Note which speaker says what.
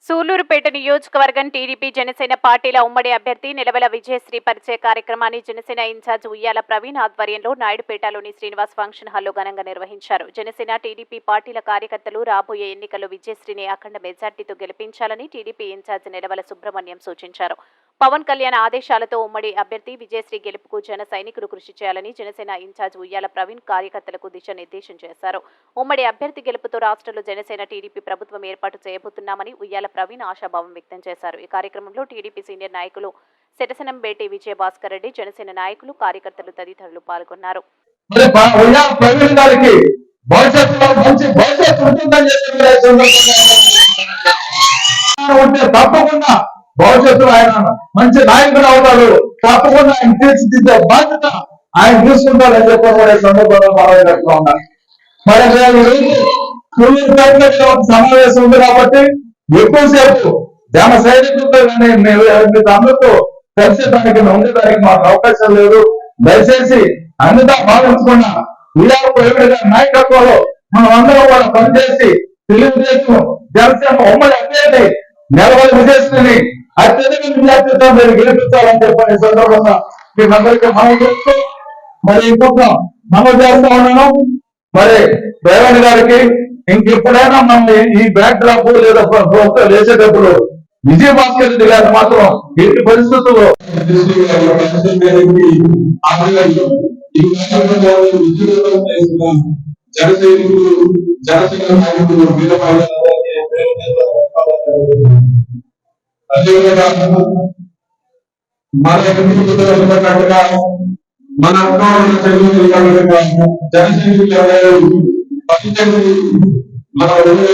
Speaker 1: సూళ్లూరుపేట నియోజకవర్గం టీడీపీ జనసేన పార్టీల ఉమ్మడి అభ్యర్థి నిలవల విజయశ్రీ పరిచయ కార్యక్రమాన్ని జనసేన ఇన్ఛార్జ్ ఉయ్యాల ప్రవీణ్ ఆధ్వర్యంలో నాయుడుపేటలోని శ్రీనివాస్ ఫంక్షన్ హాల్లో ఘనంగా నిర్వహించారు. జనసేన టీడీపీ పార్టీల కార్యకర్తలు రాబోయే ఎన్నికల్లో విజయశ్రీని అఖండ మెజార్టీతో గెలిపించాలని టీడీపీ ఇన్ఛార్జ్ నిలవల సుబ్రహ్మణ్యం సూచించారు. పవన్ కళ్యాణ్ ఆదేశాలతో ఉమ్మడి అభ్యర్థి విజయశ్రీ గెలుపుకు జన సైనికులు కృషి చేయాలని జనసేన ఇన్ఛార్జ్ ఉయ్యాల ప్రవీణ్ కార్యకర్తలకు దిశానిర్దేశం చేశారు. ఉమ్మడి అభ్యర్థి గెలుపుతో రాష్ట్రంలో జనసేన టీడీపీ ప్రభుత్వం ఏర్పాటు చేయబోతున్నామని ఉయ్యాల ప్రవీణ్ ఆశాభావం వ్యక్తం చేశారు. ఈ కార్యక్రమంలో టీడీపీ సీనియర్ నాయకులు సెటసనంబేటి విజయభాస్కర్ రెడ్డి, జనసేన నాయకులు, కార్యకర్తలు తదితరులు పాల్గొన్నారు.
Speaker 2: భవిష్యత్తులో ఆయన మంచి నాయకుడు అవుతాడు, తప్పకుండా ఆయన తీర్చిదిద్దే బాధ్యత ఆయన తీసుకుంటారని చెప్పి సందర్భంగా మాట్లాడుతూ ఉన్నారు. మరి సమావేశం ఉంది కాబట్టి ఎక్కువసేపు జన సైనికులతో అందరితో కలిసేదానికి ఉండేదానికి మాకు అవకాశం లేదు. దయచేసి అంతా భావించకుండా ఉయ్యాల ప్రవీణ్ గారి నాయకత్వంలో మనం అందరం కూడా పనిచేసి తెలుగుదేశం జనసేన ఉమ్మడి అభ్యర్థి నిలవల విజయశ్రీని అత్యధిక విద్యార్థితో మీరు గెలిపించాలని చెప్పని సందర్భంగా మీకందరికీ మనం చేస్తూ మరి ఇంకొక మనం చేస్తా ఉన్నాను. మరి ప్రవీణ్ గారికి ఇంకెప్పుడైనా మనం ఈ బ్యాక్ డ్రాప్ లేదా లేచేటప్పుడు విజయభాస్కర్ రెడ్డి గారు మాత్రం ఎట్టి పరిస్థితుల్లో
Speaker 3: అదేవిధంగా మన ఉన్నట్టుగా మన జనసైనికులు ఎవరు మన ఇంకా మనం గెలిపించుకొని మనం